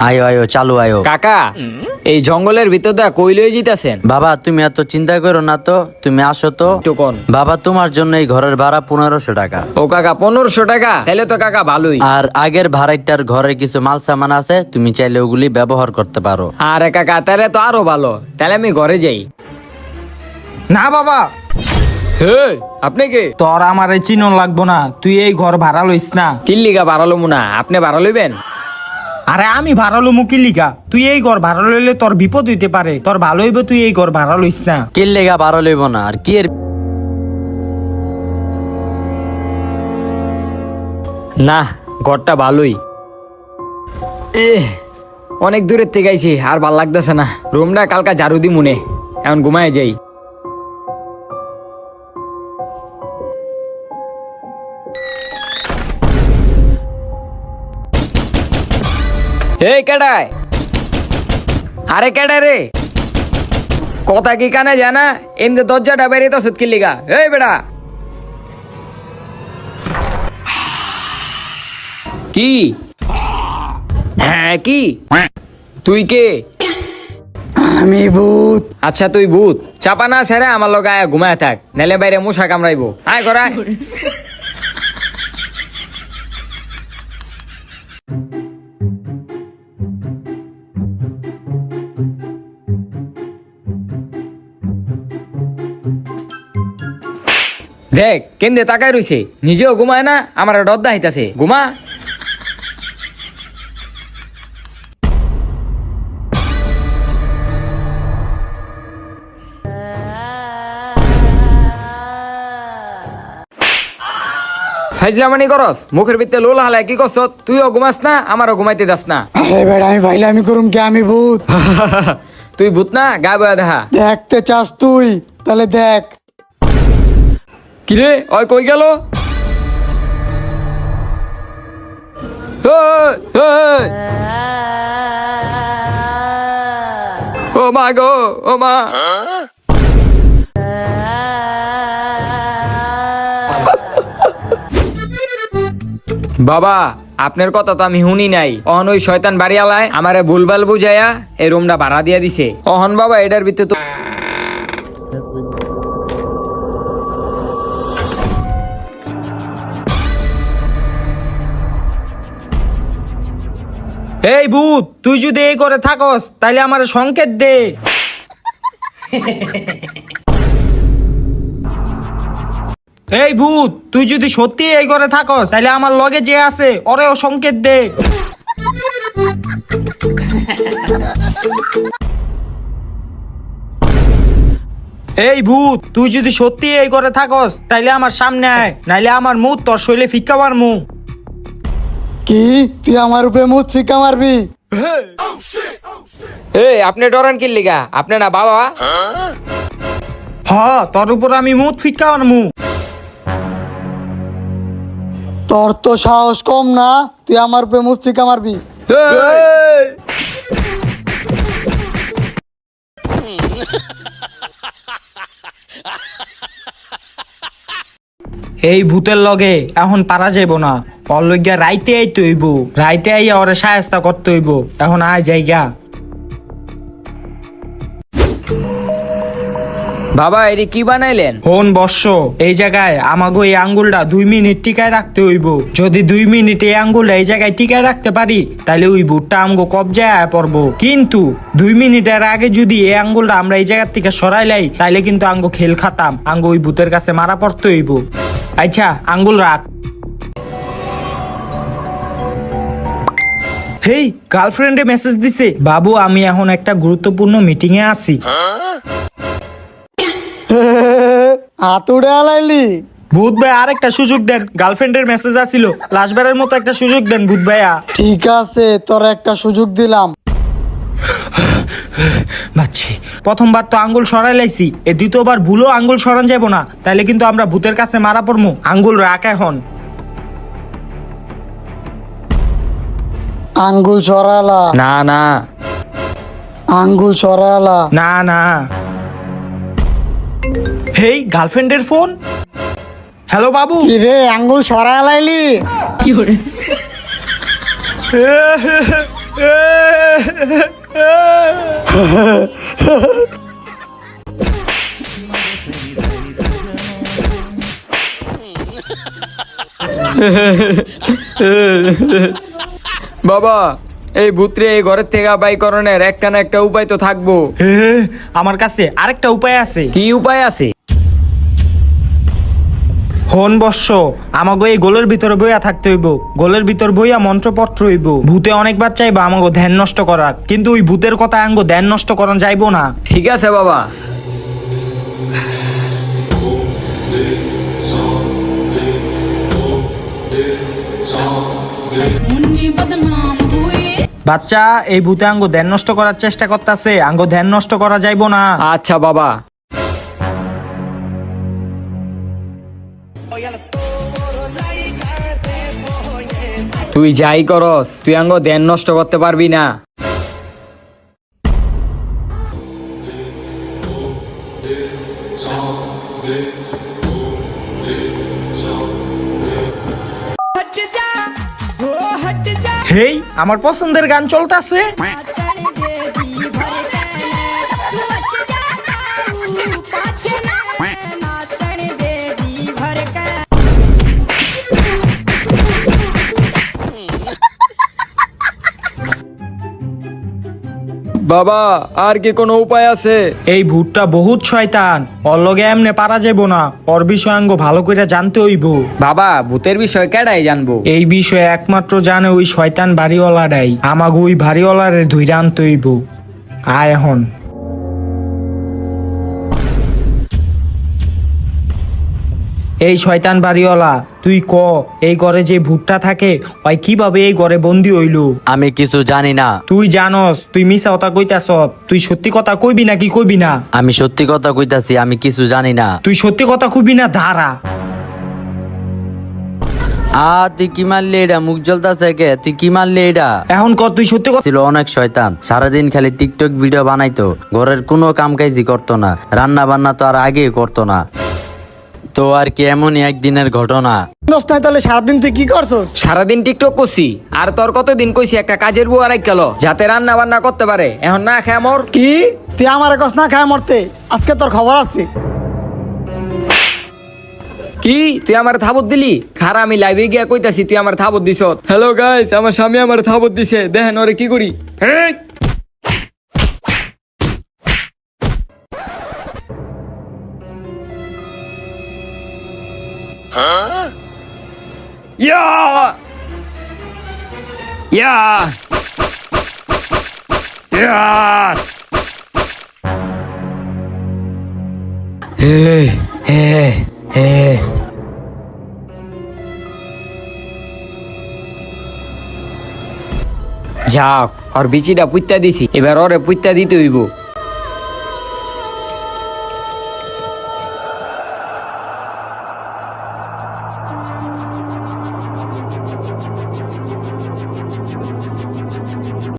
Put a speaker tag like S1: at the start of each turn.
S1: আয়ো আয়ো চালু আয়ো।
S2: কাকা এই জঙ্গলের ভিতর দা কই লই জিতাছেন?
S1: বাবা তুমি এত চিন্তা করো না তো, তুমি আসো তো।
S2: টুকন
S1: বাবা তোমার জন্য এই ঘরের ভাড়া 1500 টাকা।
S2: ও কাকা 1500 টাকা? তাহলে তো কাকা ভালোই।
S1: আর আগের ভাড়াটার ঘরে কিছু মাল সামান আছে, তুমি চাইলে ওগুলি ব্যবহার করতে পারো।
S2: আরে কাকা তাহলে তো আরো ভালো, তাহলে আমি ঘরে যাই।
S3: না বাবা,
S2: হে আপনি কে?
S3: তোর আমার চিনো লাগবো না, তুই এই ঘর ভাড়া লইস না।
S2: কিল্লিগা বাড়ালো মুনা, আপনি ভাড়া লইবেন?
S3: আরে আমি ভাড়া লমু কি লিগা? তুই এই ঘর ভাড়া লইলে তোর বিপদ হইতে পারে, তোর ভালো হইবে তুই এই ঘর ভাড়া লইস না।
S1: কি লেগা ভাড়া লইব না? আর কি এর
S2: না ঘরটা ভালোই। অনেক দূরের থেকে আইছি, আর ভাল লাগতেছে না। রুমটা কালকা ঝাড়ু দি মুনে, এখন ঘুমায় যাই। হে কেডায়? আরে কেডা রে? কথা কি কানে জানা? এমনি দরজাটা বেরিয়ে তো সুতকি লিগা। এই বেড়া কি? হ্যাঁ কি? তুই কে?
S4: আমি ভূত।
S2: আচ্ছা তুই ভূত? চাপা না ছেড়ে আমার লগে আয় ঘুমায় থাক, নাইলে বাইরে মশা কামড়াইবো। আয় করায়। দেখ কেমনে তাকায় রইছে, নিজেও ঘুমায় না, আমার ডদ্দা হইতাছে। ঘুমা। ফাইজলামানি করস, মুখের ভিতরে লোল হালায় কি করছ? তুইও ঘুমাস না, আমারও ঘুমাইতে দাস না।
S4: আরে বেড়া আমি ভাইলে আমি করুম কি? আমি ভূত।
S2: তুই ভূত না, গা বয়া দেখা।
S4: দেখতে চাস তুই? তাহলে দেখ।
S2: কিরে ওই কই গেল? ও মা গো, ও মা। বাবা আপনার কথা তো আমি শুনি নাই। অহন ওই শয়তান বাড়ি আলায় আমারে ভুলভাল বুঝাইয়া এই রুমটা ভাড়া দিয়া দিছে। অহন বাবা এটার ভিতরে তো
S3: এই ভূত, তুই যদি এই করে থাকস তাইলে আমার সংকেত দে। এই ভূত, তুই যদি সত্যি এই করে থাকস তাইলে আমার লগে যে আছে ওরেও সংকেত দে। এই ভূত, তুই যদি সত্যি এই করে থাকস তাইলে আমার সামনে আয়, নাইলে আমার মুখ তোর শৈলে ফিক্কা মারমু।
S4: কি তুই আমার উপরে মুখ ফিকা মারবি?
S2: এই আপনি ডরান কি লিগা? আপনি না বাবা?
S3: হ, তোর উপর আমি মুখ ফিক্কা মারমু।
S4: তোর তো সাহস কম না, তুই আমার উপরে মুখ ফিকা মারবি?
S3: এই ভূতের লগে এখন পারা যাইব না, ওর লইগা রাইতে আইতে হইব, রাইতে আইয়া ওরে সাহায্য করতে হইব। এখন আয় যাইগা।
S2: বাবা এটি কি বানাইলেন?
S3: হন বর্ষ, এই জায়গায় আমাগো এই আঙ্গুলটা 2 মিনিট টিকায় রাখতে হইব। যদি 2 মিনিট এই আঙ্গুলটা এই জায়গায় টিকায় রাখতে পারি তাহলে ওই ভূতটা আমগো কবজায় আয় পড়বো। কিন্তু 2 মিনিটের আগে যদি এই আঙ্গুলটা আমরা এই জায়গার থেকে সরাই লাই তাইলে কিন্তু আঙ্গো খেল খাতাম, আঙ্গো ওই ভূতের কাছে মারা পড়তে হইব। আচ্ছা আঙ্গুল রাখ। হেই, গার্লফ্রেন্ডে মেসেজ দিছে। বাবু আমি এখন একটা গুরুত্বপূর্ণ মিটিং এ আছি।
S4: হাত উড়ে আলাইলি?
S3: ভূত ভাই আরেকটা সুযোগ দেন, গার্লফ্রেন্ডের মেসেজ আসিল, লাস্টবারের মতো একটা সুযোগ দেন ভূত ভাইয়া।
S4: ঠিক আছে, তোর একটা সুযোগ দিলাম।
S3: বাচ্চি, প্রথমবার তো আঙ্গুল সরাই লাইছি, এই দ্বিতীয়বার ভুলও আঙ্গুল সরান যাব না, তাইলে কিন্তু আমরা ভূতের কাছে মারা পড়মু। আঙ্গুল রাখ এখন।
S4: আঙ্গুল সরালা?
S2: না না।
S4: আঙ্গুল সরালা?
S3: না না। হেই, গার্লফ্রেন্ডের ফোন। হ্যালো বাবু।
S4: কি রে, আঙ্গুল সরালাইলি?
S2: বাবা এই ভূতরে এই ঘরের থেকে বাই করণের একটা না একটা উপায় তো থাকবো।
S3: আমার কাছে আরেকটা উপায় আছে।
S2: কি উপায় আছে?
S3: হন বর্ষ আমাগো এই গোলের ভিতরে বইয়া থাকতে হইব, গোলের ভিতর বইয়া মন্ত্রপত্র হইব। ভূতে অনেকবার চাইবা আমাগো ধ্যান নষ্ট করার, কিন্তু ওই ভূতের কথা আঙ্গো ধ্যান নষ্ট করান যাইবো না।
S2: ঠিক আছে বাবা।
S3: বাচ্চা এই ভূতে আঙ্গো ধ্যান নষ্ট করার চেষ্টা করতেছে, আঙ্গো ধ্যান নষ্ট করা যাইবো না।
S2: আচ্ছা বাবা। তুই যাই করস, তুই আঙ্গ ধ্যান নষ্ট করতে পারবি না।
S3: হেই আমার পছন্দের গান চলতেছে।
S2: বাবা আর কি কোনো উপায় আছে?
S3: এই ভূতটা বহুত শয়তান, ওর লগে এমনে পারা যাবো না, ওর বিষয় আঙ্গো ভালো করে জানতে হইব।
S2: বাবা ভূতের বিষয় কেডাই জানবো?
S3: এই বিষয়ে একমাত্র জানে ওই শয়তান বাড়িওয়ালাটাই। আমাকে ওই বাড়িওয়ালারে ধইরা আনতে হইব। আয় এখন। এই শয়তান বাড়িওয়ালা তুই ক, এই ঘরে যে ভূতটা থাকে ওই কিভাবে এই ঘরে বন্দি হইলো?
S1: আমি কিছু জানি না।
S3: তুই জানস, তুই মিছা কথা কইতাছ, তুই সত্যি কথা কইবি নাকি কইবি না?
S1: আমি সত্যি কথা কইতাছি, আমি কিছু জানি না।
S3: তুই সত্যি কথা কইবি না? ধারা
S1: তুই কি মারলি এটা? মুখ জ্বলতাছে কে? তুই কি মারলি এটা?
S3: এখন ক, তুই সত্যি কথা।
S1: ছিল অনেক শয়তান, সারাদিন খালি টিকটক ভিডিও বানাইতো, ঘরের কোনো কাম কাজই করতো না, রান্না বান্না তো আর আগে করতো না। তো আর কি এমনই একদিনের ঘটনা।
S4: দোস্ত নাই তাহলে সারাদিন তুই কি করছস?
S2: সারাদিন টিকটক করছি। আর তোর কতদিন কইছি একটা কাজের বউ আরেক গেল যাতে রান্না বান্না করতে পারে, এখন না খেয়ে মর।
S4: কি তুই আমার কস না খায় মরতে? আজকে তোর খবর আছে।
S2: কি তুই আমার থাবত দিলি? খারা আমি লাইভে গিয়া কইতাছি তুই আমার থাবত দিছ। হ্যালো গাইস, আমার স্বামী আমার থাবত দিছে, দেখেন ওরে কি করি। হেই! ইয়া! ইয়া! ইয়া! হে হে হে যাক, ওর বিচিটা পুইত্তা দিছি, এবার ওরে পুইত্তা দিতে হইব।